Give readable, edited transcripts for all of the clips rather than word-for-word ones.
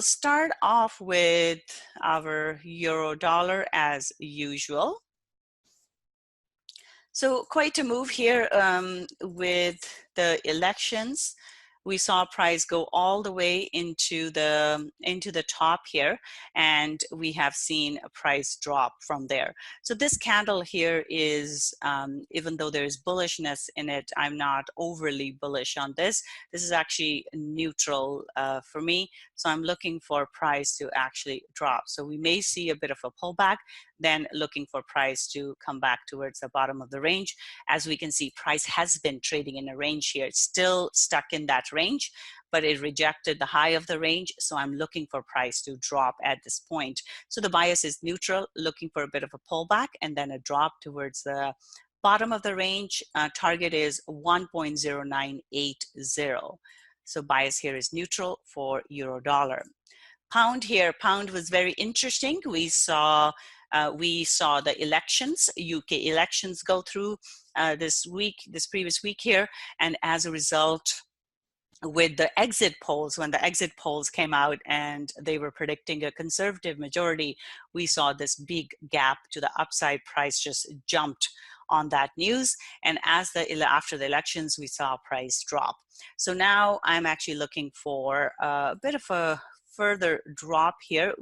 Start off with our euro dollar as usual. So quite a move here with the elections. We saw price go all the way into the top here, and we have seen a price drop from there. So this candle here is, even though there's bullishness in it, I'm not overly bullish on this. This is actually neutral for me. So I'm looking for price to actually drop. So we may see a bit of a pullback, then looking for price to come back towards the bottom of the range. As we can see, price has been trading in a range here. It's still stuck in that range, but it rejected the high of the range. So I'm looking for price to drop at this point. So the bias is neutral, looking for a bit of a pullback and then a drop towards the bottom of the range. Target is 1.0980. So bias here is neutral for euro dollar. Pound here, pound was very interesting. We saw the elections, UK elections go through this previous week here, and as a result, with the exit polls, when the exit polls came out and they were predicting a conservative majority, we saw this big gap to the upside. Price just jumped on that news, and after the elections, we saw price drop. So now I'm actually looking for a bit of a further drop here.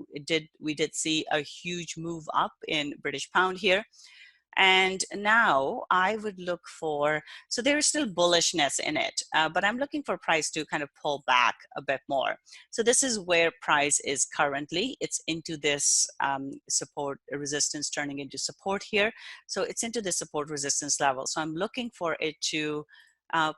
We did see a huge move up in British pound here. And now I would look for, so there is still bullishness in it, but I'm looking for price to kind of pull back a bit more. So this is where price is currently. It's into this support resistance turning into support here. So it's into the support resistance level. So I'm looking for it to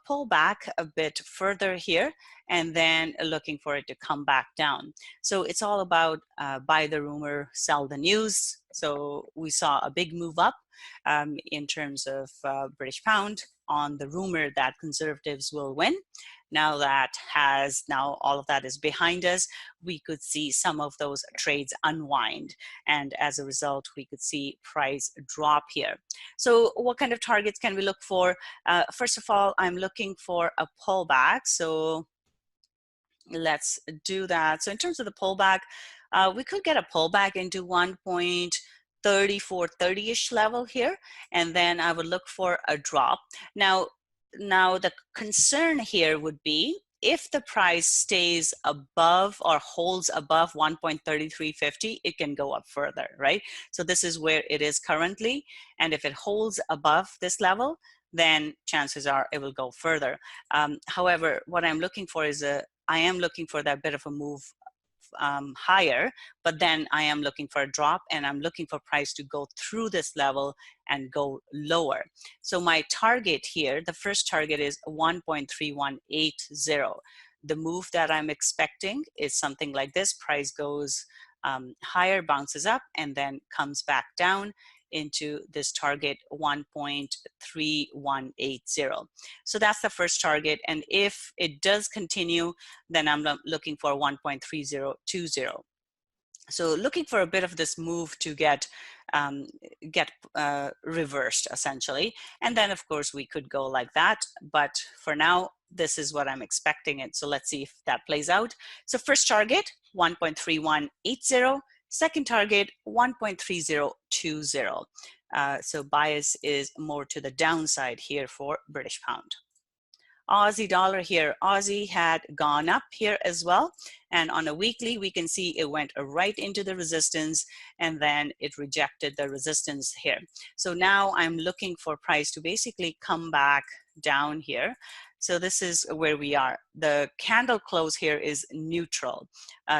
pull back a bit further here, and then looking for it to come back down. So it's all about buy the rumor, sell the news. So we saw a big move up in terms of British pound on the rumor that conservatives will win. Now all of that is behind us, we could see some of those trades unwind, and as a result we could see price drop here. So what kind of targets can we look for? First of all, I'm looking for a pullback, so let's do that. So in terms of the pullback, we could get a pullback into 1.3430-ish level here, and then I would look for a drop. Now the concern here would be if the price stays above or holds above 1.3350, it can go up further, right? So this is where it is currently, and if it holds above this level, then chances are it will go further. However, what I'm looking for is I am looking for that bit of a move higher, but then I am looking for a drop, and I'm looking for price to go through this level and go lower. So my target here, the first target is 1.3180. The move that I'm expecting is something like this. Price goes higher, bounces up, and then comes back down into this target 1.3180. So that's the first target, and if it does continue, then I'm looking for 1.3020. So looking for a bit of this move to get reversed essentially, and then of course we could go like that, but for now this is what I'm expecting it. So let's see if that plays out. So first target 1.3180. Second target, 1.3020. So bias is more to the downside here for British pound. Aussie dollar here. Aussie had gone up here as well. And on a weekly, we can see it went right into the resistance, and then it rejected the resistance here. So now I'm looking for price to basically come back down here. So this is where we are. The candle close here is neutral.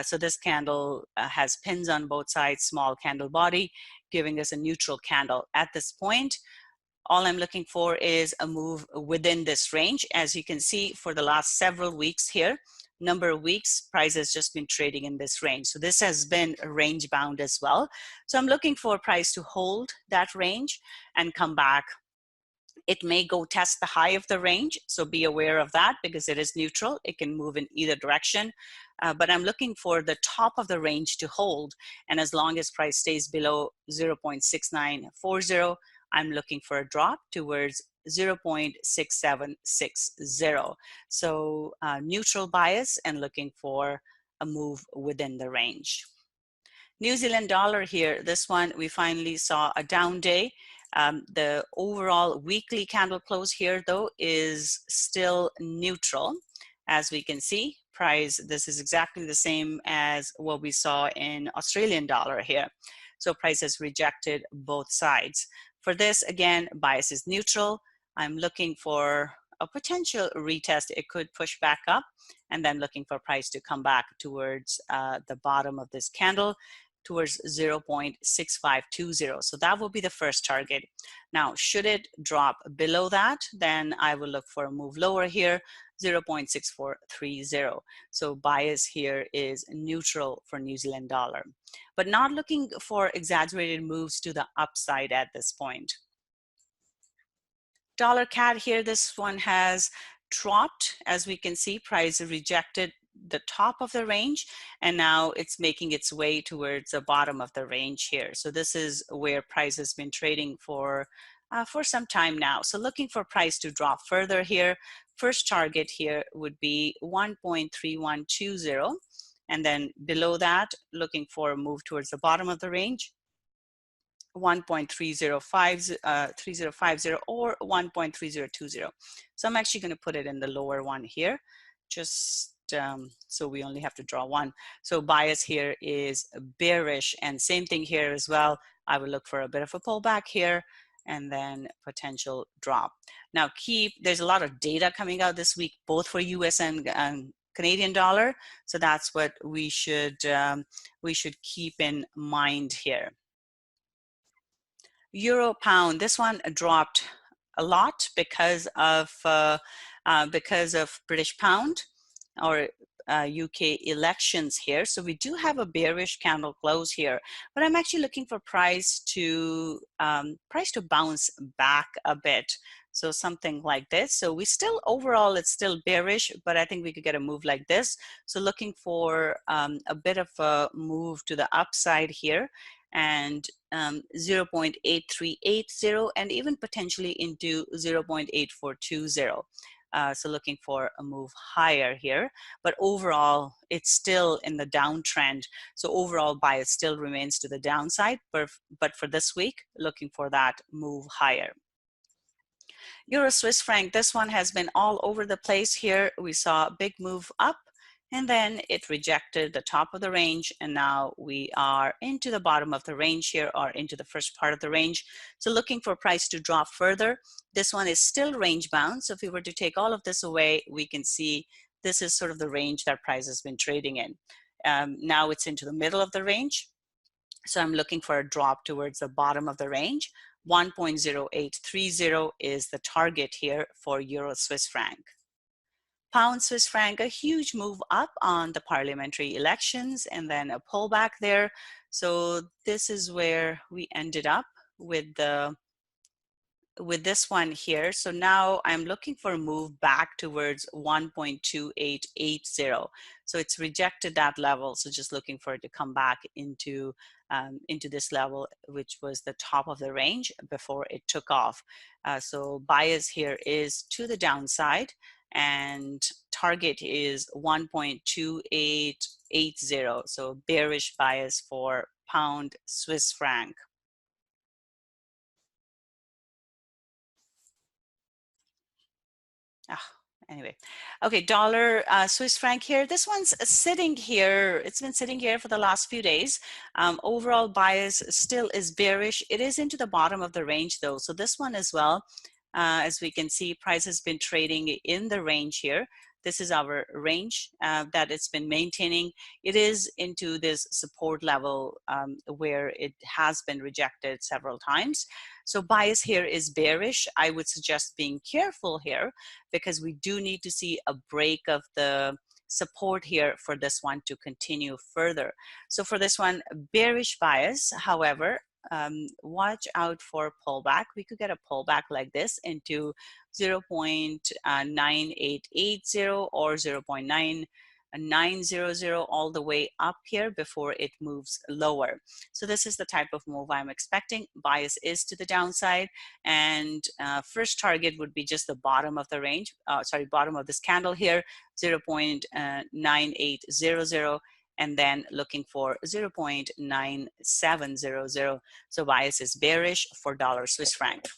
So this candle has pins on both sides, small candle body, giving us a neutral candle. At this point, all I'm looking for is a move within this range. As you can see, for the last several weeks here, number of weeks, price has just been trading in this range. So this has been range bound as well. So I'm looking for price to hold that range and come back. It may go test the high of the range, so be aware of that because it is neutral. It can move in either direction, but I'm looking for the top of the range to hold, and as long as price stays below 0.6940, I'm looking for a drop towards 0.6760. So neutral bias and looking for a move within the range. New Zealand dollar here, this one we finally saw a down day. The overall weekly candle close here though is still neutral. As we can see, price, this is exactly the same as what we saw in Australian dollar here. So price has rejected both sides. For this, again, bias is neutral. I'm looking for a potential retest. It could push back up, and then looking for price to come back towards the bottom of this candle, towards 0.6520. So that will be the first target. Now, should it drop below that, then I will look for a move lower here, 0.6430. So bias here is neutral for New Zealand dollar, but not looking for exaggerated moves to the upside at this point. Dollar CAD here, this one has dropped. As we can see, price rejected the top of the range, and now it's making its way towards the bottom of the range here. So this is where price has been trading for some time now. So looking for price to drop further here. First target here would be 1.3120, and then below that, looking for a move towards the bottom of the range, 1.3050 or 1.3020. So I'm actually going to put it in the lower one here, just so we only have to draw one. So bias here is bearish, and same thing here as well. I will look for a bit of a pullback here and then potential drop. Now there's a lot of data coming out this week, both for US and Canadian dollar. So that's what we should keep in mind here. Euro pound, this one dropped a lot because of British pound or UK elections here. So we do have a bearish candle close here, but I'm actually looking for price to bounce back a bit. So something like this. So we still, overall, it's still bearish, but I think we could get a move like this. So looking for a bit of a move to the upside here, and 0.8380, and even potentially into 0.8420. So looking for a move higher here, but overall it's still in the downtrend. So overall bias still remains to the downside, but for this week, looking for that move higher. Euro Swiss franc, this one has been all over the place here. We saw a big move up, and then it rejected the top of the range, and now we are into the bottom of the range here, or into the first part of the range. So looking for price to drop further. This one is still range bound, so if we were to take all of this away, we can see this is sort of the range that price has been trading in. Now it's into the middle of the range, so I'm looking for a drop towards the bottom of the range. 1.0830 is the target here for Euro Swiss franc. Pound Swiss franc, a huge move up on the parliamentary elections, and then a pullback there. So this is where we ended up with this one here. So now I'm looking for a move back towards 1.2880. So it's rejected that level. So just looking for it to come back into this level, which was the top of the range before it took off. So bias here is to the downside, and target is 1.2880. So bearish bias for pound Swiss franc. Anyway, okay, dollar Swiss franc here. This one's sitting here. It's been sitting here for the last few days. Overall bias still is bearish. It is into the bottom of the range though. So this one as well, as we can see, price has been trading in the range here. This is our range that it's been maintaining. It is into this support level where it has been rejected several times. So bias here is bearish. I would suggest being careful here, because we do need to see a break of the support here for this one to continue further. So for this one, bearish bias. However, watch out for pullback. We could get a pullback like this into 0.9880 or 0.9 900 all the way up here before it moves lower. So this is the type of move I'm expecting. Bias is to the downside, and first target would be just the bottom of the range, bottom of this candle here, 0.9800, and then looking for 0.9700. So bias is bearish for dollar Swiss franc.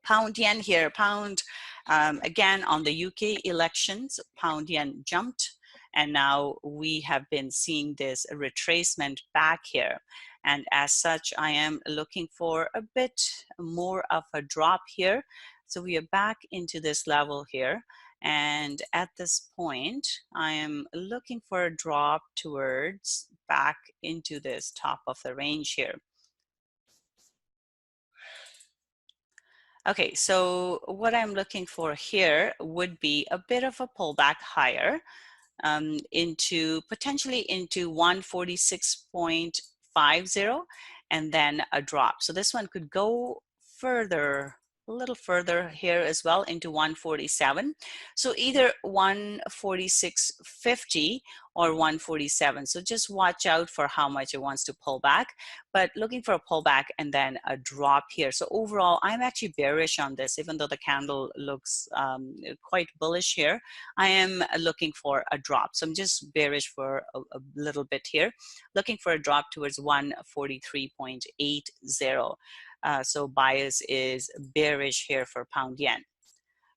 Pound yen here, pound, again on the UK elections, pound yen jumped, and now we have been seeing this retracement back here. And as such, I am looking for a bit more of a drop here. So we are back into this level here. And at this point, I am looking for a drop towards back into this top of the range here. Okay, so what I'm looking for here would be a bit of a pullback higher into potentially into 146.50 and then a drop. So this one could go further, a little further here as well into 147. So either 146.50 or 147. So just watch out for how much it wants to pull back, but looking for a pullback and then a drop here. So overall, I'm actually bearish on this, even though the candle looks quite bullish here. I am looking for a drop. So I'm just bearish for a little bit here, looking for a drop towards 143.80. So bias is bearish here for pound yen.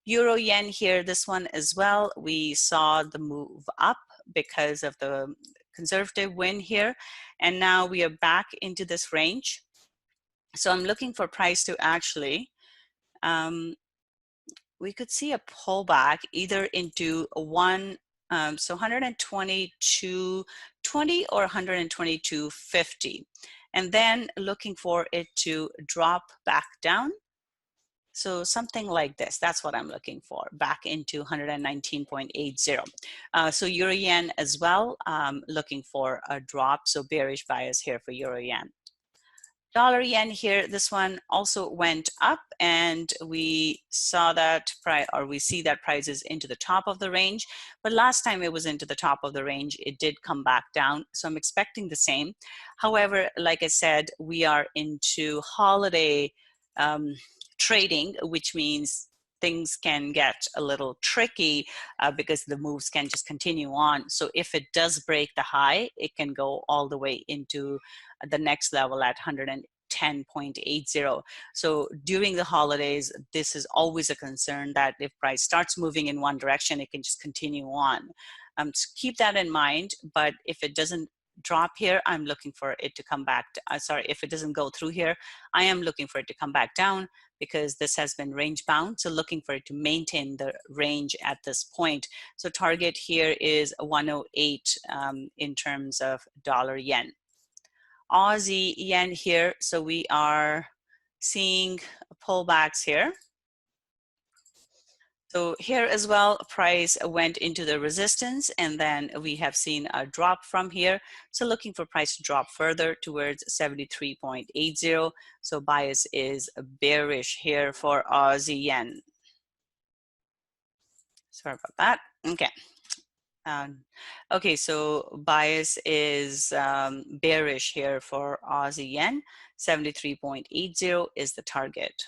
Euro yen here, this one as well, we saw the move up because of the conservative win here. And now we are back into this range. So I'm looking for price to actually, we could see a pullback either into so 122.20 or 122.50. And then looking for it to drop back down. So something like this, that's what I'm looking for, back into 119.80. So Euro Yen as well, looking for a drop, so bearish bias here for Euro Yen. Dollar Yen here, this one also went up, and we saw that we see that price is into the top of the range, but last time it was into the top of the range, it did come back down. So I'm expecting the same. However, like I said, we are into holiday trading, which means things can get a little tricky because the moves can just continue on. So if it does break the high, it can go all the way into the next level at 110.80. So during the holidays, this is always a concern that if price starts moving in one direction, it can just continue on. So keep that in mind, but if it doesn't drop here, I'm looking for it to come back to, if it doesn't go through here, I am looking for it to come back down because this has been range bound. So looking for it to maintain the range at this point. So target here is 108 in terms of dollar yen. Aussie yen here, so we are seeing pullbacks here. So here as well, price went into the resistance, and then we have seen a drop from here. So looking for price to drop further towards 73.80. So bias is bearish here for Aussie yen. Sorry about that. Okay. Okay, so bias is bearish here for Aussie yen. 73.80 is the target.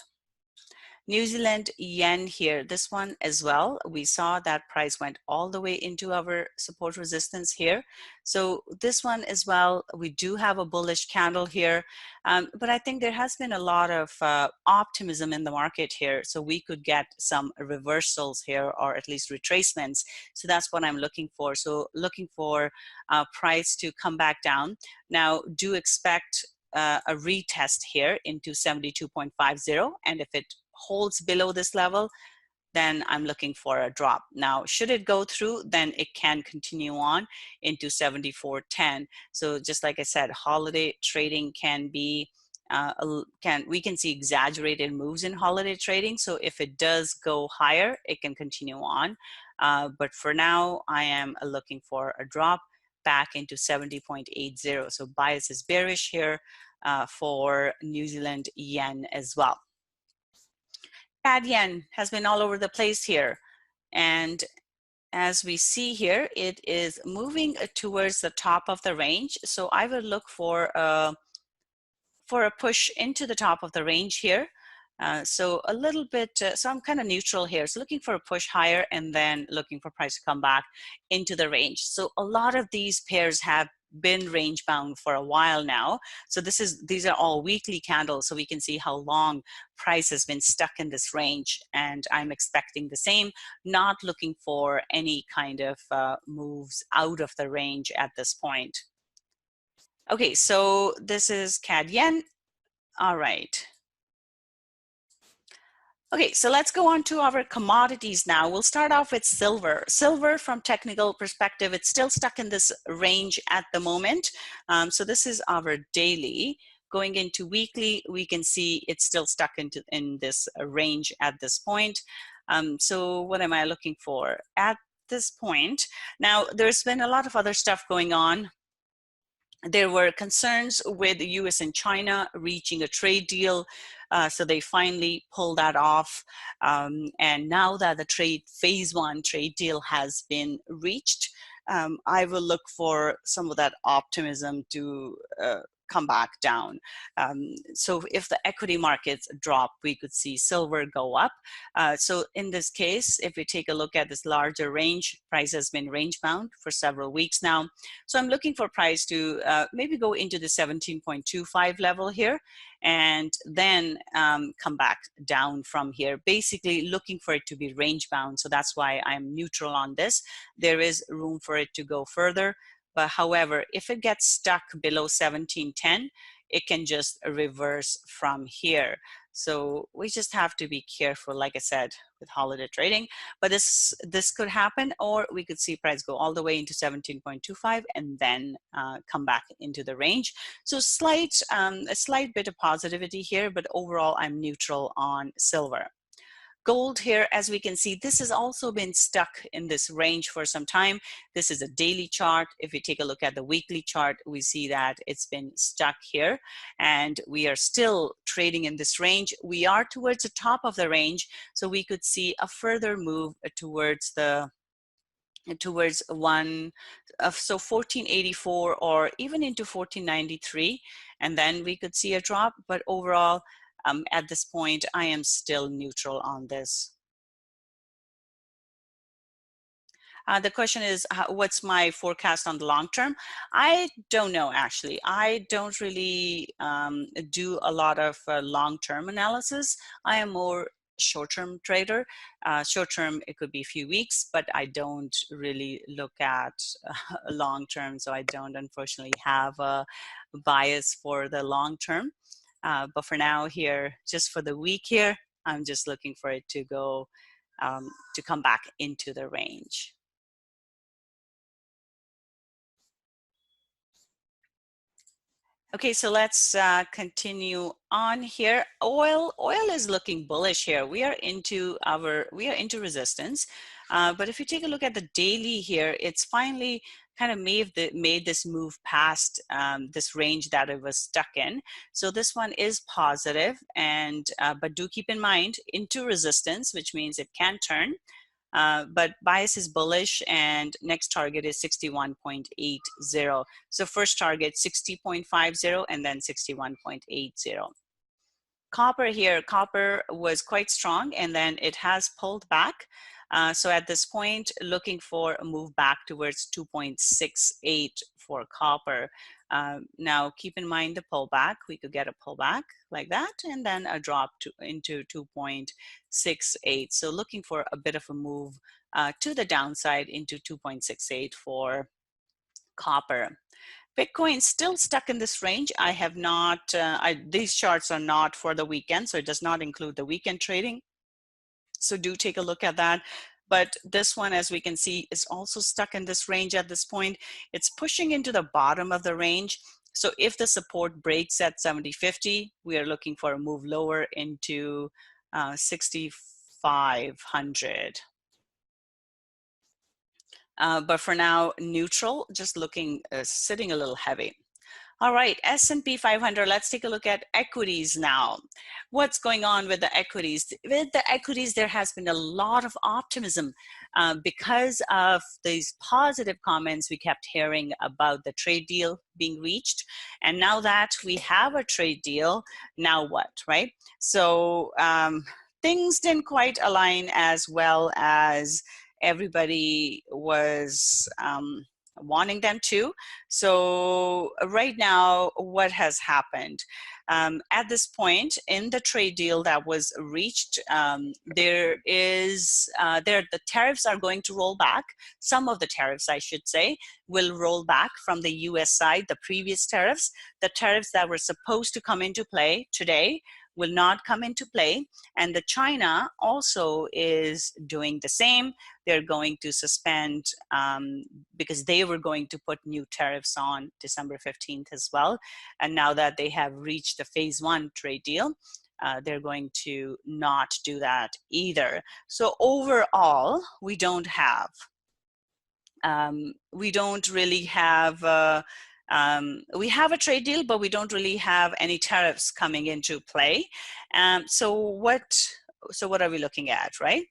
New Zealand yen here, this one as well, we saw that price went all the way into our support resistance here. So this one as well, we do have a bullish candle here, but I think there has been a lot of optimism in the market here. So we could get some reversals here, or at least retracements. So that's what I'm looking for. So looking for price to come back down. Now do expect a retest here into 72.50, and if it holds below this level, then I'm looking for a drop. Now, should it go through, then it can continue on into 74.10. So just like I said, holiday trading can be, we can see exaggerated moves in holiday trading. So if it does go higher, it can continue on. But for now, I am looking for a drop back into 70.80. So bias is bearish here for New Zealand yen as well. CAD yen has been all over the place here, and as we see here, it is moving towards the top of the range. So I will look for a push into the top of the range here. So a little bit, so I'm kind of neutral here. So looking for a push higher and then looking for price to come back into the range. So a lot of these pairs have been range bound for a while now. So these are all weekly candles, so we can see how long price has been stuck in this range, and I'm expecting the same, not looking for any kind of moves out of the range at this point. Okay, so this is CAD yen. All right. Okay, so let's go on to our commodities now. We'll start off with silver. Silver, from technical perspective, it's still stuck in this range at the moment. So this is our daily. Going into weekly, we can see it's still stuck in this range at this point. So what am I looking for at this point? Now, there's been a lot of other stuff going on. There were concerns with the US and China reaching a trade deal, so they finally pulled that off. And now that the phase one trade deal has been reached, I will look for some of that optimism to come back down. So if the equity markets drop, we could see silver go up. So in this case, if we take a look at this larger range, price has been range bound for several weeks now. So I'm looking for price to maybe go into the 17.25 level here, and then come back down from here, basically looking for it to be range bound. So that's why I'm neutral on this. There is room for it to go further. But however, if it gets stuck below 1710, it can just reverse from here. So we just have to be careful, like I said, with holiday trading. But this could happen, or we could see price go all the way into 17.25 and then come back into the range. So a slight bit of positivity here, but overall I'm neutral on silver. Gold here, as we can see, this has also been stuck in this range for some time. This is a daily chart. If we take a look at the weekly chart, we see that it's been stuck here, and we are still trading in this range. We are towards the top of the range, so we could see a further move towards one of 1484 or even into 1493, and then we could see a drop. But overall, at this point, I am still neutral on this. The question is, what's my forecast on the long term? I don't know, actually. I don't really do a lot of long-term analysis. I am more short-term trader. Short-term, it could be a few weeks, but I don't really look at long-term, so I don't unfortunately have a bias for the long-term. But for now here, just for the week here, I'm just looking for it to go, to come back into the range. Okay, so let's continue on here. Oil is looking bullish here. We are into resistance, but if you take a look at the daily here, it's finally kind of made this move past this range that it was stuck in. So this one is positive, and but do keep in mind into resistance, which means it can turn. But bias is bullish, and next target is 61.80. So first target 60.50 and then 61.80. Copper here, copper was quite strong and then it has pulled back. So at this point, looking for a move back towards 2.68 for copper. Now keep in mind the pullback. We could get a pullback like that and then a drop into 2.68. So looking for a bit of a move to the downside into 2.68 for copper. Bitcoin still stuck in this range. I have not, these charts are not for the weekend, so it does not include the weekend trading. So do take a look at that. But this one, as we can see, is also stuck in this range at this point. It's pushing into the bottom of the range. So if the support breaks at 70.50, we are looking for a move lower into 6,500. But for now, neutral, just looking, sitting a little heavy. All right, S&P 500, let's take a look at equities now. What's going on with the equities? With the equities, there has been a lot of optimism because of these positive comments we kept hearing about the trade deal being reached. And now that we have a trade deal, now what, right? So things didn't quite align as well as everybody was wanting them to. So right now, what has happened? At this point in the trade deal that was reached, the tariffs are going to roll back. Some of the tariffs, I should say, will roll back from the US side, the previous tariffs. The tariffs that were supposed to come into play today will not come into play. And the China also is doing the same. They're going to suspend because they were going to put new tariffs on December 15th as well. And now that they have reached the phase 1 trade deal, they're going to not do that either. So overall, we don't really have we have a trade deal, but we don't really have any tariffs coming into play. So what are we looking at, right?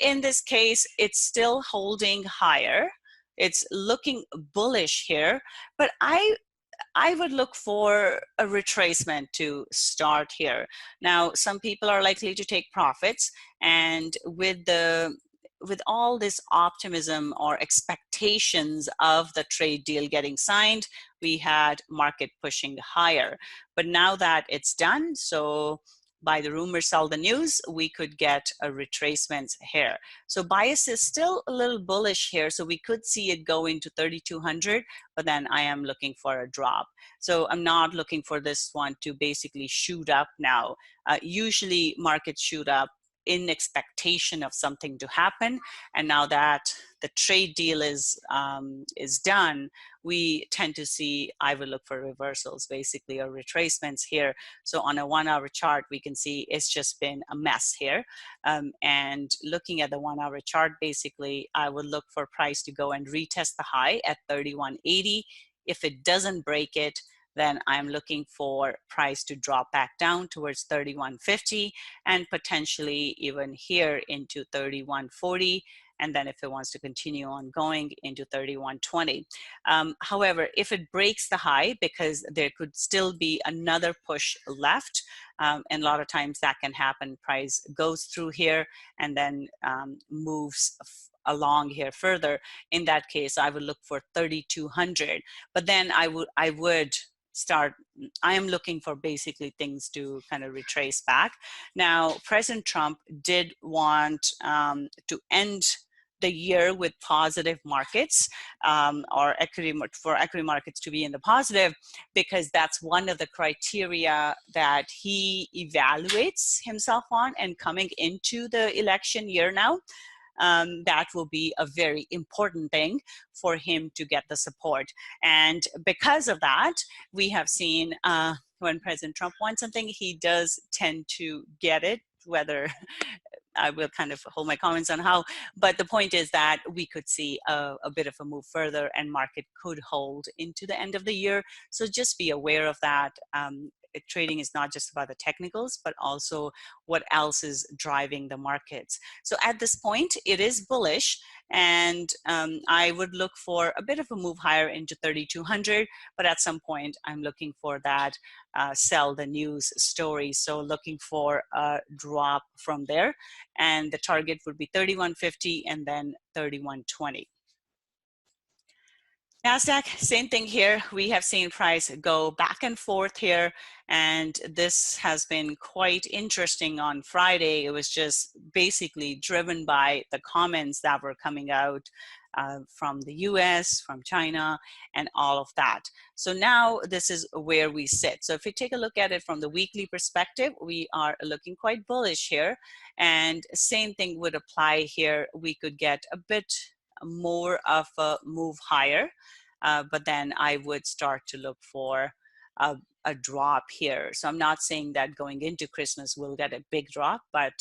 In this case, it's still holding higher. It's looking bullish here, but I would look for a retracement to start here. Now, some people are likely to take profits, and with all this optimism or expectations of the trade deal getting signed, we had market pushing higher. But now that it's done, so buy the rumor, sell the news, we could get a retracement here. So bias is still a little bullish here, so we could see it go into 3,200, but then I am looking for a drop. So I'm not looking for this one to basically shoot up now. Usually markets shoot up in expectation of something to happen, and now that the trade deal is done, we tend to see, I would look for reversals basically, or retracements here. So on a 1-hour chart, we can see it's just been a mess here. And looking at the 1-hour chart, basically, I would look for price to go and retest the high at 3180. If it doesn't break it, then I'm looking for price to drop back down towards 3150 and potentially even here into 3140. And then if it wants to continue on going into 3120. However, if it breaks the high, because there could still be another push left, and a lot of times that can happen, price goes through here and then moves along here further. In that case, I would look for 3,200. But then I am looking for basically things to kind of retrace back. Now, President Trump did want to end the year with positive markets, or for equity markets to be in the positive, because that's one of the criteria that he evaluates himself on. And coming into the election year now, that will be a very important thing for him to get the support. And because of that, we have seen when President Trump wants something, he does tend to get it, whether I will kind of hold my comments on how, but the point is that we could see a bit of a move further and market could hold into the end of the year. So just be aware of that. Trading is not just about the technicals, but also what else is driving the markets. So at this point, it is bullish, and I would look for a bit of a move higher into 3,200, but at some point, I'm looking for that sell the news story. So looking for a drop from there, and the target would be 3,150 and then 3,120. NASDAQ, same thing here. We have seen price go back and forth here, and this has been quite interesting on Friday. It was just basically driven by the comments that were coming out from the US, from China, and all of that. So now this is where we sit. So if you take a look at it from the weekly perspective, we are looking quite bullish here, and same thing would apply here. We could get a bit more of a move higher, but then I would start to look for a drop here. So I'm not saying that going into Christmas we'll get a big drop, but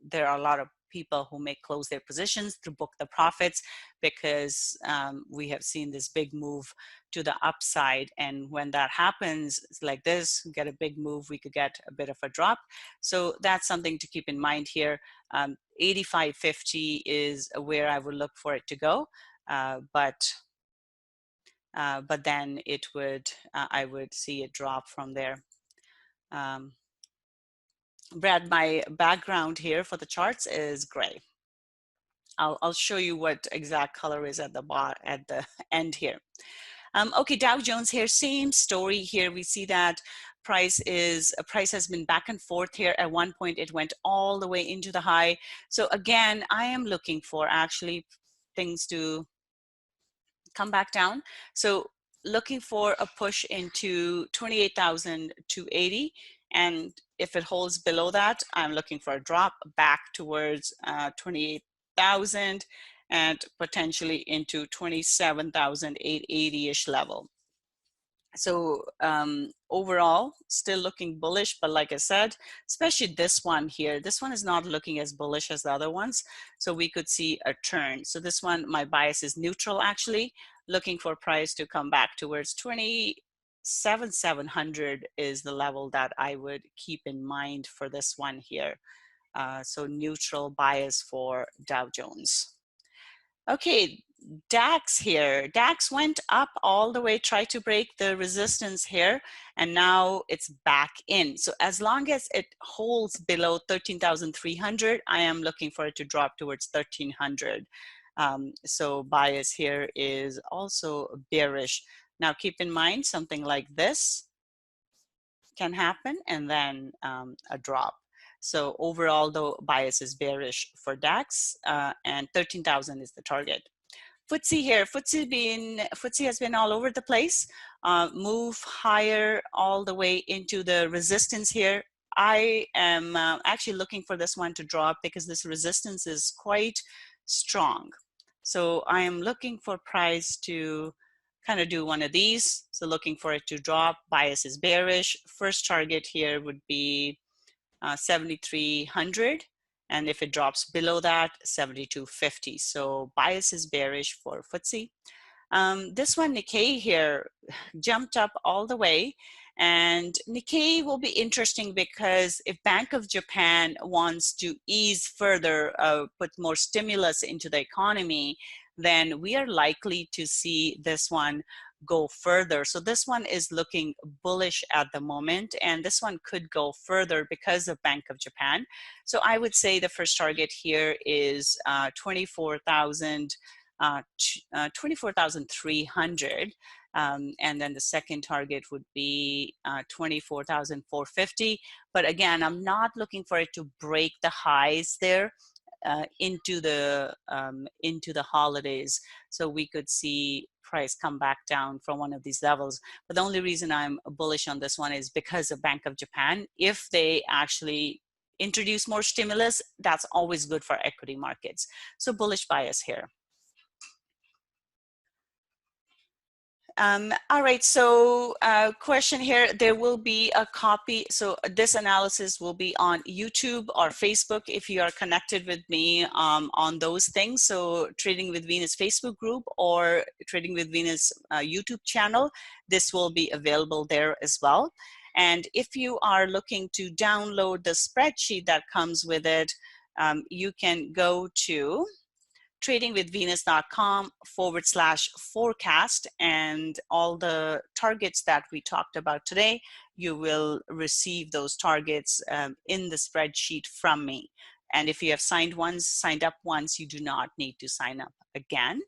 there are a lot of people who may close their positions to book the profits, because we have seen this big move to the upside. And when that happens, it's like this, get a big move, we could get a bit of a drop. So that's something to keep in mind here. 85.50 is where I would look for it to go. But then it would, I would see it drop from there. Brad, my background here for the charts is gray. I'll show you what exact color is at the end here. Okay, Dow Jones here, same story here. We see that price has been back and forth here. At one point, it went all the way into the high. So again, I am looking for actually things to come back down. So looking for a push into 28,280. And if it holds below that, I'm looking for a drop back towards 28,000 and potentially into 27,880-ish level. So overall, still looking bullish, but like I said, especially this one here, this one is not looking as bullish as the other ones. So we could see a turn. So this one, my bias is neutral actually, looking for price to come back towards 27,700 is the level that I would keep in mind for this one here. So neutral bias for Dow Jones. Okay, DAX here. DAX went up all the way, tried to break the resistance here, and now it's back in. So as long as it holds below 13,300, I am looking for it to drop towards 1,300. So bias here is also bearish. Now keep in mind something like this can happen and then a drop. So overall, though, bias is bearish for DAX, and 13,000 is the target. FTSE here, FTSE has been all over the place, move higher all the way into the resistance here. I am actually looking for this one to drop because this resistance is quite strong. So I am looking for price to kind of do one of these. So looking for it to drop, bias is bearish. First target here would be 7,300, and if it drops below that, 7,250. So bias is bearish for FTSE. This one, Nikkei here, jumped up all the way, and Nikkei will be interesting because if Bank of Japan wants to ease further, put more stimulus into the economy, then we are likely to see this one go further. So this one is looking bullish at the moment, and this one could go further because of Bank of Japan. So I would say the first target here is 24,300, and then the second target would be 24,450. But again, I'm not looking for it to break the highs there into the holidays. So we could see price come back down from one of these levels. But the only reason I'm bullish on this one is because of Bank of Japan. If they actually introduce more stimulus, that's always good for equity markets. So bullish bias here. All right, so question here, there will be a copy. So this analysis will be on YouTube or Facebook if you are connected with me on those things. So Trading with Venus Facebook group or Trading with Venus YouTube channel, this will be available there as well. And if you are looking to download the spreadsheet that comes with it, you can go to tradingwithvenus.com/forecast, and all the targets that we talked about today, you will receive those targets in the spreadsheet from me. And if you have signed up once, you do not need to sign up again.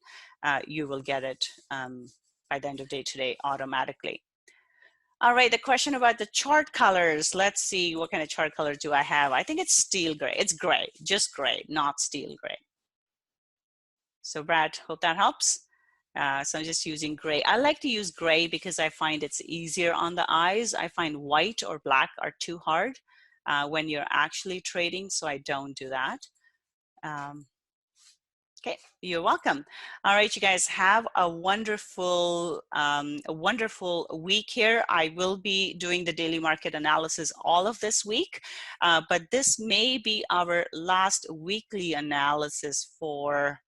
You will get it by the end of the day today automatically. All right, the question about the chart colors. Let's see, what kind of chart color do I have? I think it's steel gray. It's gray, just gray, not steel gray. So Brad, hope that helps. So I'm just using gray. I like to use gray because I find it's easier on the eyes. I find white or black are too hard when you're actually trading, so I don't do that. Okay, you're welcome. All right, you guys have a wonderful week here. I will be doing the daily market analysis all of this week, but this may be our last weekly analysis for.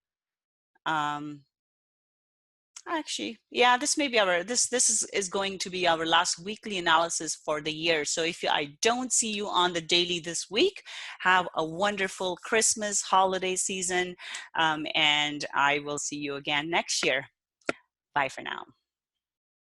Actually, yeah, this may be our this is going to be our last weekly analysis for the year. So if I don't see you on the daily this week, have a wonderful Christmas holiday season, and I will see you again next year. Bye for now.